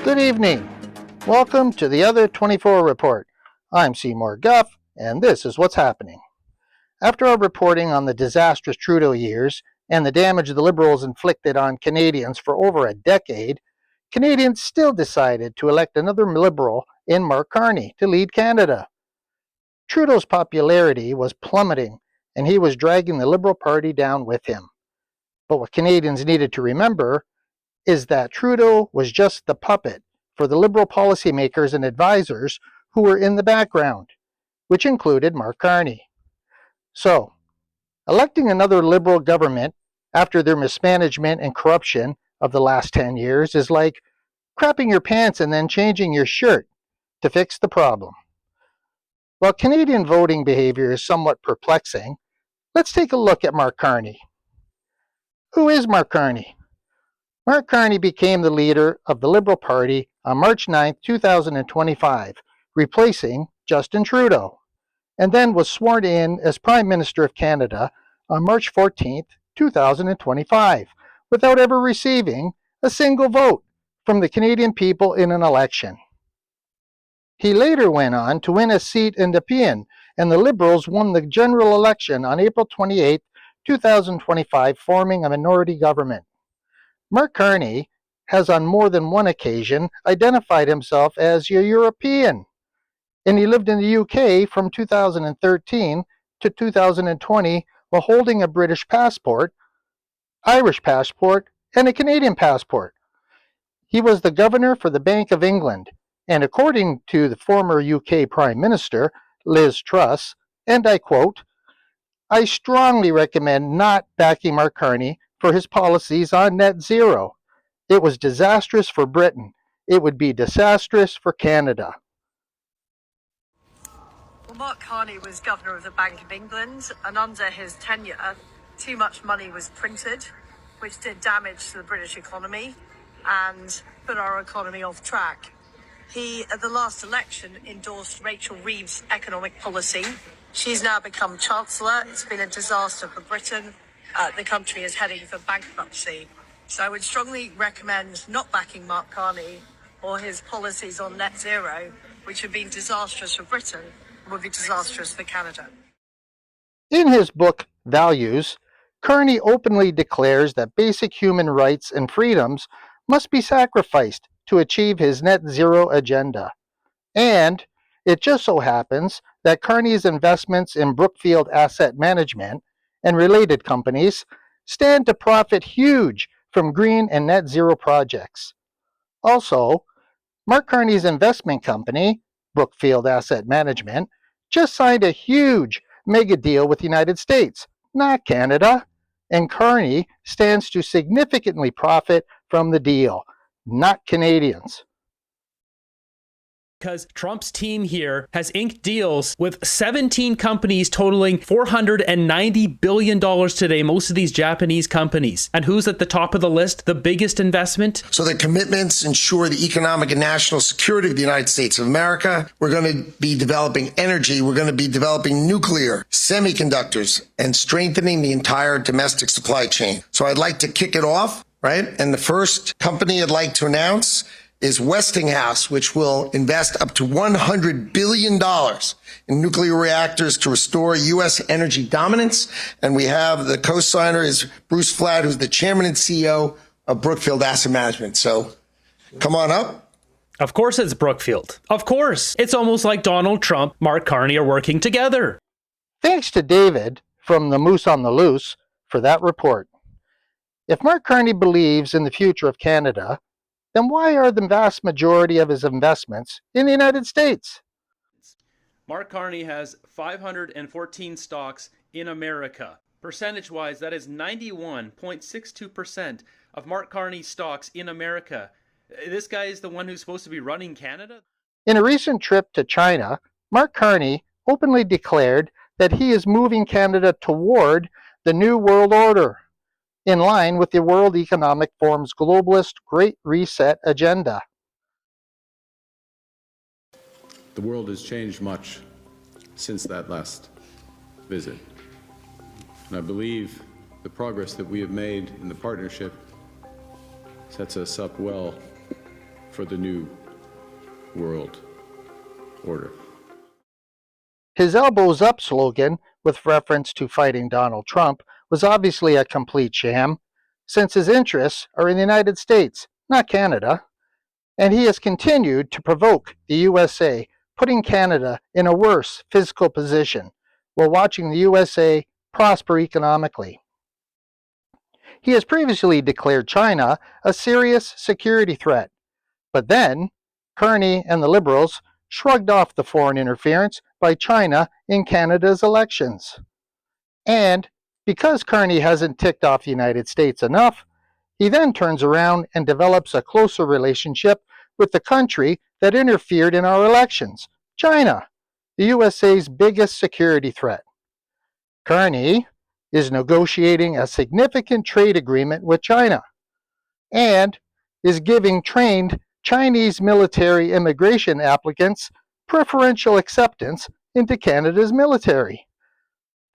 Good evening. Welcome to the Other 24 Report. I'm Seymour Guff, and this is what's happening. After our reporting on the disastrous Trudeau years and the damage the Liberals inflicted on Canadians for over a decade, Canadians still decided to elect another Liberal in Mark Carney to lead Canada. Trudeau's popularity was plummeting, and he was dragging the Liberal Party down with him. But what Canadians needed to remember is that Trudeau was just the puppet for the Liberal policymakers and advisors who were in the background, which included Mark Carney. So, electing another Liberal government after their mismanagement and corruption of the last 10 years is like crapping your pants and then changing your shirt to fix the problem. While Canadian voting behavior is somewhat perplexing, let's take a look at Mark Carney. Who is Mark Carney? Mark Carney became the leader of the Liberal Party on March 9, 2025, replacing Justin Trudeau, and then was sworn in as Prime Minister of Canada on March 14, 2025, without ever receiving a single vote from the Canadian people in an election. He later went on to win a seat in Nepean, and the Liberals won the general election on April 28, 2025, forming a minority government. Mark Carney has on more than one occasion identified himself as a European, and he lived in the UK from 2013 to 2020 while holding a British passport, Irish passport, and a Canadian passport. He was the governor for the Bank of England, and according to the former UK Prime Minister, Liz Truss, and I quote, "I strongly recommend not backing Mark Carney for his policies on net zero. It was disastrous for Britain. It would be disastrous for Canada." Well, Mark Carney was governor of the Bank of England, and under his tenure, too much money was printed, which did damage to the British economy and put our economy off track. He, at the last election, endorsed Rachel Reeves' economic policy. She's now become Chancellor. It's been a disaster for Britain. The country is heading for bankruptcy. So I would strongly recommend not backing Mark Carney or his policies on net zero, which have been disastrous for Britain and would be disastrous for Canada. In his book, Values, Carney openly declares that basic human rights and freedoms must be sacrificed to achieve his net zero agenda. And it just so happens that Carney's investments in Brookfield Asset Management and related companies stand to profit huge from green and net zero projects. Also, Mark Carney's investment company, Brookfield Asset Management, just signed a huge mega deal with the United States, not Canada, and Carney stands to significantly profit from the deal, not Canadians. Because Trump's team here has inked deals with 17 companies totaling $490 billion today, most of these Japanese companies. And who's at the top of the list, the biggest investment? So the commitments ensure the economic and national security of the United States of America. We're going to be developing energy. We're going to be developing nuclear, semiconductors, and strengthening the entire domestic supply chain. So I'd like to kick it off, right? And the first company I'd like to announce is Westinghouse, which will invest up to $100 billion in nuclear reactors to restore U.S. energy dominance. And we have the co-signer is Bruce Flatt, who's the chairman and CEO of Brookfield Asset Management. So come on up. Of course it's Brookfield. Of course. It's almost like Donald Trump, Mark Carney are working together. Thanks to David from the Moose on the Loose for that report. If Mark Carney believes in the future of Canada, then why are the vast majority of his investments in the United States? Mark Carney has 514 stocks in America. Percentage-wise, that is 91.62% of Mark Carney's stocks in America. This guy is the one who's supposed to be running Canada? In a recent trip to China, Mark Carney openly declared that he is moving Canada toward the New World Order, in line with the World Economic Forum's globalist Great Reset agenda. The world has changed much since that last visit. And I believe the progress that we have made in the partnership sets us up well for the new world order. His elbows up slogan, with reference to fighting Donald Trump, was obviously a complete sham, since his interests are in the United States, not Canada. And he has continued to provoke the USA, putting Canada in a worse physical position, while watching the USA prosper economically. He has previously declared China a serious security threat, but then Carney and the Liberals shrugged off the foreign interference by China in Canada's elections. And because Carney hasn't ticked off the United States enough, he then turns around and develops a closer relationship with the country that interfered in our elections, China, the USA's biggest security threat. Carney is negotiating a significant trade agreement with China and is giving trained Chinese military immigration applicants preferential acceptance into Canada's military.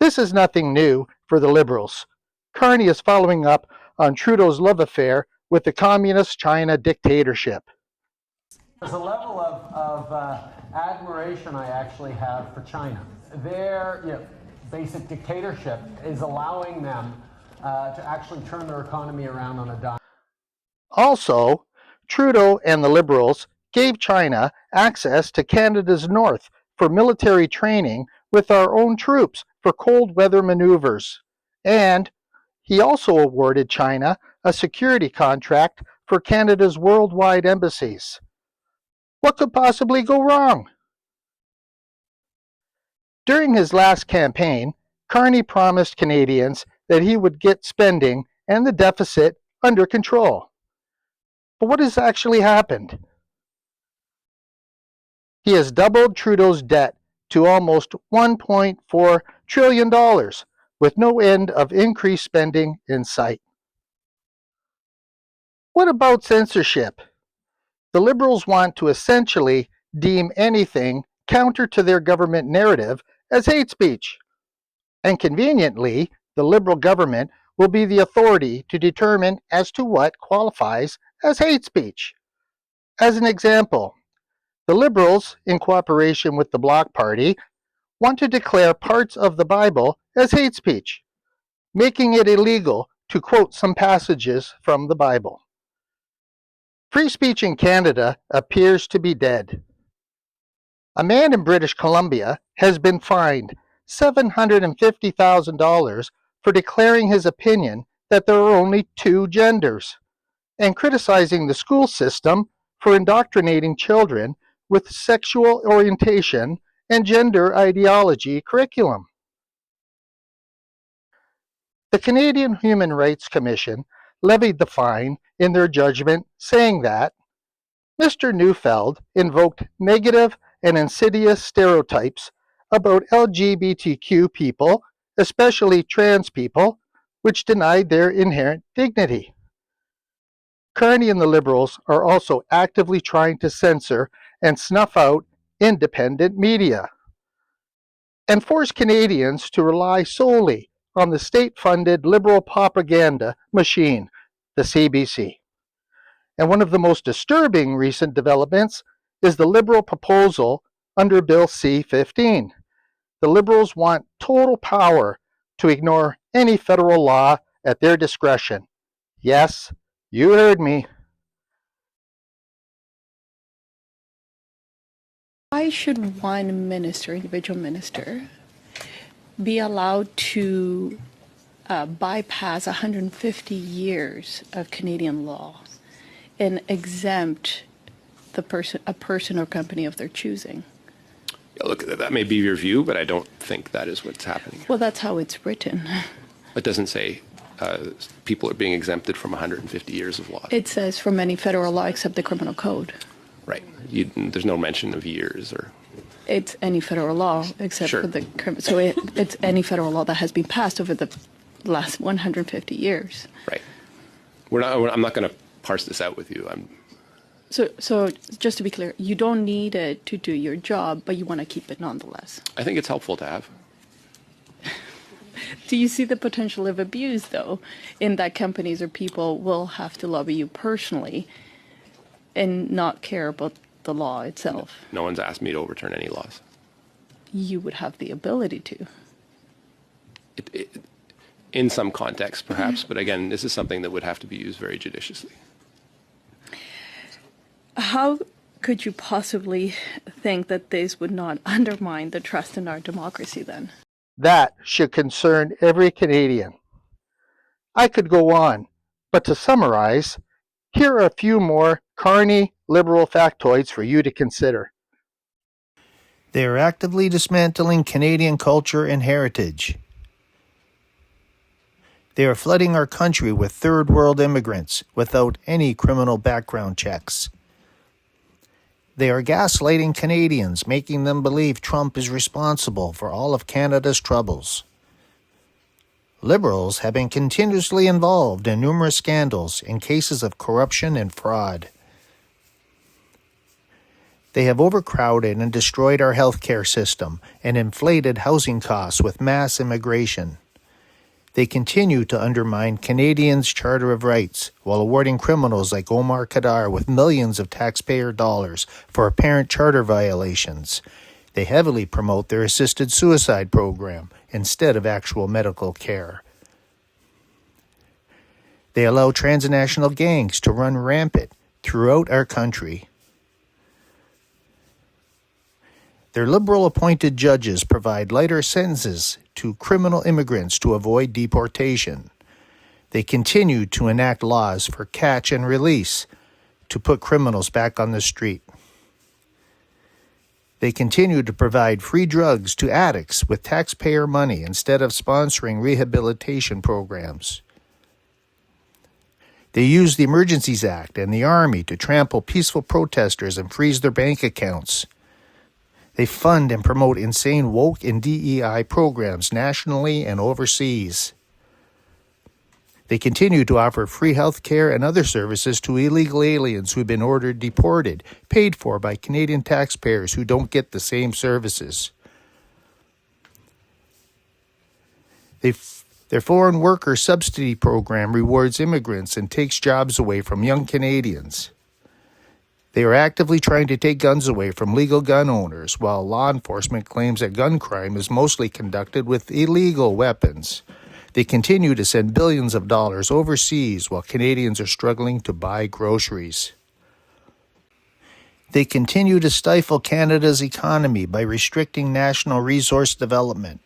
This is nothing new for the Liberals. Carney is following up on Trudeau's love affair with the communist China dictatorship. There's a level of admiration I actually have for China. Their basic dictatorship is allowing them to actually turn their economy around on a dime. Also, Trudeau and the Liberals gave China access to Canada's north for military training with our own troops for cold weather maneuvers. And he also awarded China a security contract for Canada's worldwide embassies. What could possibly go wrong? During his last campaign, Carney promised Canadians that he would get spending and the deficit under control. But what has actually happened? He has doubled Trudeau's debt to almost $1.4 trillion, with no end of increased spending in sight. What about censorship? The Liberals want to essentially deem anything counter to their government narrative as hate speech. And conveniently, the Liberal government will be the authority to determine as to what qualifies as hate speech. As an example, the Liberals, in cooperation with the Bloc Party, want to declare parts of the Bible as hate speech, making it illegal to quote some passages from the Bible. Free speech in Canada appears to be dead. A man in British Columbia has been fined $750,000 for declaring his opinion that there are only two genders, and criticizing the school system for indoctrinating children with sexual orientation and gender ideology curriculum. The Canadian Human Rights Commission levied the fine in their judgment, saying that Mr. Neufeld invoked negative and insidious stereotypes about LGBTQ people, especially trans people, which denied their inherent dignity. Carney and the Liberals are also actively trying to censor and snuff out independent media and force Canadians to rely solely on the state-funded Liberal propaganda machine, the CBC. And one of the most disturbing recent developments is the Liberal proposal under Bill C-15. The Liberals want total power to ignore any federal law at their discretion. Yes, you heard me. Why should one individual minister, be allowed to bypass 150 years of Canadian law and exempt a person or company of their choosing? Yeah, look, that may be your view, but I don't think that is what's happening. Well, that's how it's written. It doesn't say people are being exempted from 150 years of law. It says from any federal law except the criminal code. Right. There's no mention of years or... It's any federal law except Sure. for the so it's any federal law that has been passed over the last 150 years. Right. I'm not going to parse this out with you. So just to be clear, you don't need it to do your job, but you want to keep it nonetheless. I think it's helpful to have. Do you see the potential of abuse, though, in that companies or people will have to lobby you personally and not care about the law itself. No one's asked me to overturn any laws. You would have the ability to. In some contexts, perhaps, but again, this is something that would have to be used very judiciously. How could you possibly think that this would not undermine the trust in our democracy then? That should concern every Canadian. I could go on, but to summarize, here are a few more Carney liberal factoids for you to consider. They are actively dismantling Canadian culture and heritage. They are flooding our country with third world immigrants without any criminal background checks. They are gaslighting Canadians, making them believe Trump is responsible for all of Canada's troubles. Liberals have been continuously involved in numerous scandals and cases of corruption and fraud. They have overcrowded and destroyed our healthcare system and inflated housing costs with mass immigration. They continue to undermine Canadians' Charter of Rights while awarding criminals like Omar Khadr with millions of taxpayer dollars for apparent charter violations. They heavily promote their assisted suicide program instead of actual medical care. They allow transnational gangs to run rampant throughout our country. Their liberal-appointed judges provide lighter sentences to criminal immigrants to avoid deportation. They continue to enact laws for catch and release to put criminals back on the street. They continue to provide free drugs to addicts with taxpayer money instead of sponsoring rehabilitation programs. They use the Emergencies Act and the Army to trample peaceful protesters and freeze their bank accounts. They fund and promote insane woke and DEI programs nationally and overseas. They continue to offer free health care and other services to illegal aliens who have been ordered deported, paid for by Canadian taxpayers who don't get the same services. Their foreign worker subsidy program rewards immigrants and takes jobs away from young Canadians. They are actively trying to take guns away from legal gun owners, while law enforcement claims that gun crime is mostly conducted with illegal weapons. They continue to send billions of dollars overseas while Canadians are struggling to buy groceries. They continue to stifle Canada's economy by restricting national resource development.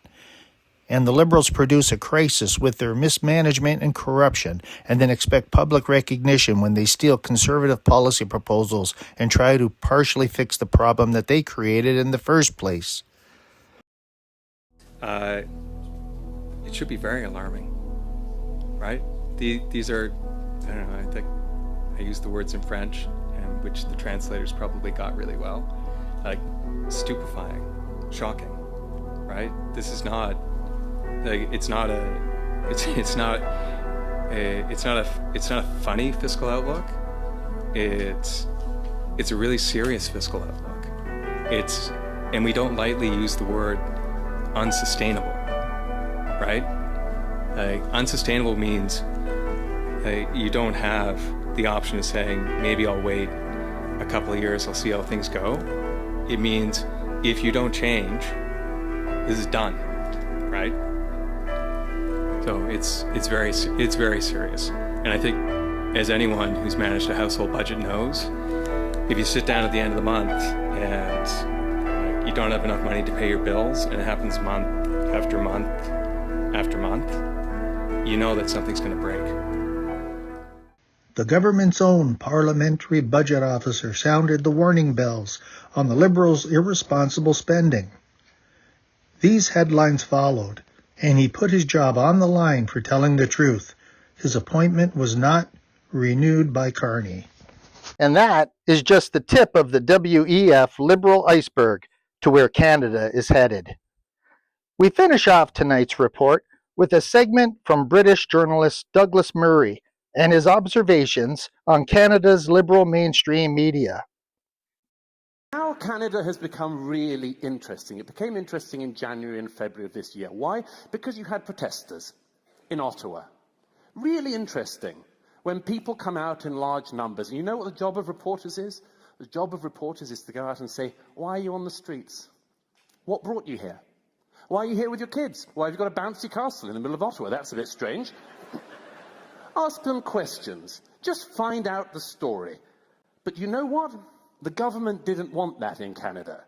And the Liberals produce a crisis with their mismanagement and corruption, and then expect public recognition when they steal conservative policy proposals and try to partially fix the problem that they created in the first place. It should be very alarming, right? These are, I don't know, I think I use the words in French, and which the translators probably got really well, like stupefying, shocking, right? This is not. It's not a funny fiscal outlook. It's a really serious fiscal outlook. And we don't lightly use the word unsustainable, right? Unsustainable means you don't have the option of saying, maybe I'll wait a couple of years, I'll see how things go. It means if you don't change, this is done, right? So it's very serious. And I think, as anyone who's managed a household budget knows, if you sit down at the end of the month and you don't have enough money to pay your bills, and it happens month after month after month, you know that something's going to break. The government's own parliamentary budget officer sounded the warning bells on the Liberals' irresponsible spending. These headlines followed, and he put his job on the line for telling the truth. His appointment was not renewed by Carney. And that is just the tip of the WEF Liberal iceberg to where Canada is headed. We finish off tonight's report with a segment from British journalist Douglas Murray and his observations on Canada's liberal mainstream media. Now Canada has become really interesting. It became interesting in January and February of this year. Why? Because you had protesters in Ottawa. Really interesting. when people come out in large numbers, and you know what the job of reporters is? The job of reporters is to go out and say, why are you on the streets? What brought you here? Why are you here with your kids? Why have you got a bouncy castle in the middle of Ottawa? That's a bit strange. Ask them questions. Just find out the story. But you know what? The government didn't want that in Canada.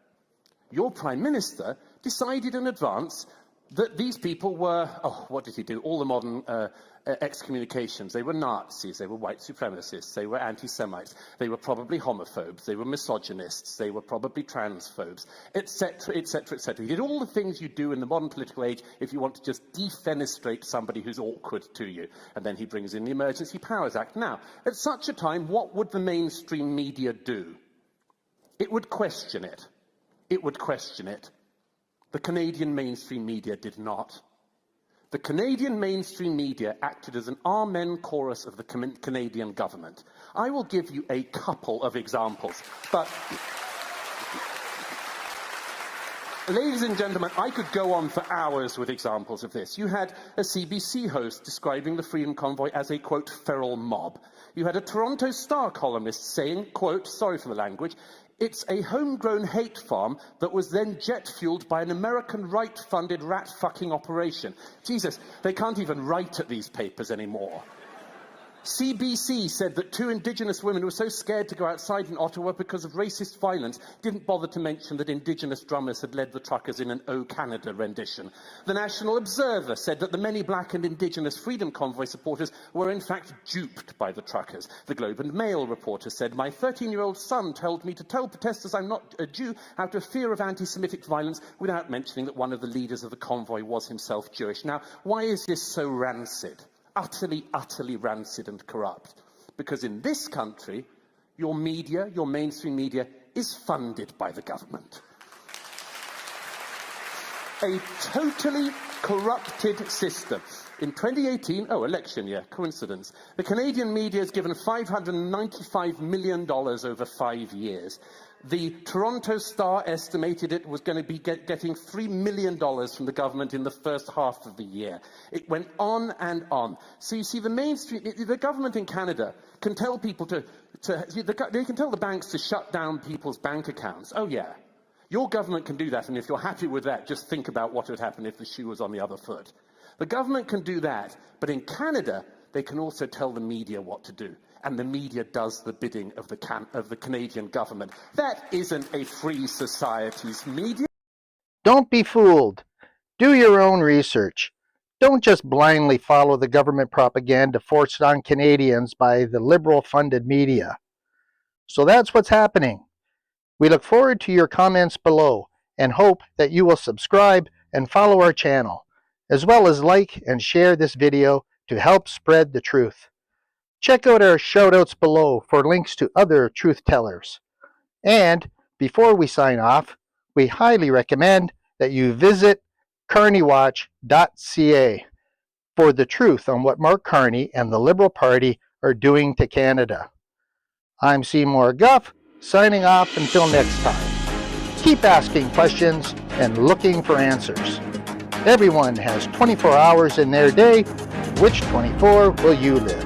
Your Prime Minister decided in advance that these people were, oh, what did he do? All the modern excommunications. They were Nazis, they were white supremacists, they were anti-Semites, they were probably homophobes, they were misogynists, they were probably transphobes, etc., etc., etc. He did all the things you do in the modern political age if you want to just defenestrate somebody who's awkward to you. And then he brings in the Emergency Powers Act. Now, at such a time, what would the mainstream media do? It would question it. It would question it. The Canadian mainstream media did not. The Canadian mainstream media acted as an amen chorus of the Canadian government. I will give you a couple of examples, but ladies and gentlemen, I could go on for hours with examples of this. You had a CBC host describing the Freedom Convoy as a, quote, feral mob. You had a Toronto Star columnist saying, quote, sorry for the language, it's a homegrown hate farm that was then jet-fueled by an American right-funded rat-fucking operation. Jesus, they can't even write at these papers anymore. CBC said that 2 Indigenous women who were so scared to go outside in Ottawa because of racist violence didn't bother to mention that Indigenous drummers had led the truckers in an O Canada rendition. The National Observer said that the many black and Indigenous Freedom Convoy supporters were in fact duped by the truckers. The Globe and Mail reporter said, my 13-year-old son told me to tell protesters I'm not a Jew out of fear of anti-Semitic violence without mentioning that one of the leaders of the convoy was himself Jewish. Now, why is this so rancid? Utterly, utterly rancid and corrupt. Because in this country, your media, your mainstream media, is funded by the government. A totally corrupted system. In 2018, election year, coincidence, the Canadian media has given $595 million over 5 years. The Toronto Star estimated it was going to be getting $3 million from the government in the first half of the year. It went on and on. So you see, the mainstream, the government in Canada can tell people they can tell the banks to shut down people's bank accounts. Oh yeah, your government can do that, and if you're happy with that, just think about what would happen if the shoe was on the other foot. The government can do that, but in Canada, they can also tell the media what to do. And the media does the bidding of the Canadian government. That isn't a free society's media. Don't be fooled. Do your own research. Don't just blindly follow the government propaganda forced on Canadians by the liberal-funded media. So that's what's happening. We look forward to your comments below and hope that you will subscribe and follow our channel, as well as like and share this video to help spread the truth. Check out our shoutouts below for links to other truth tellers. And before we sign off, we highly recommend that you visit carneywatch.ca for the truth on what Mark Carney and the Liberal Party are doing to Canada. I'm Seymour Guff, signing off until next time. Keep asking questions and looking for answers. Everyone has 24 hours in their day. Which 24 will you live?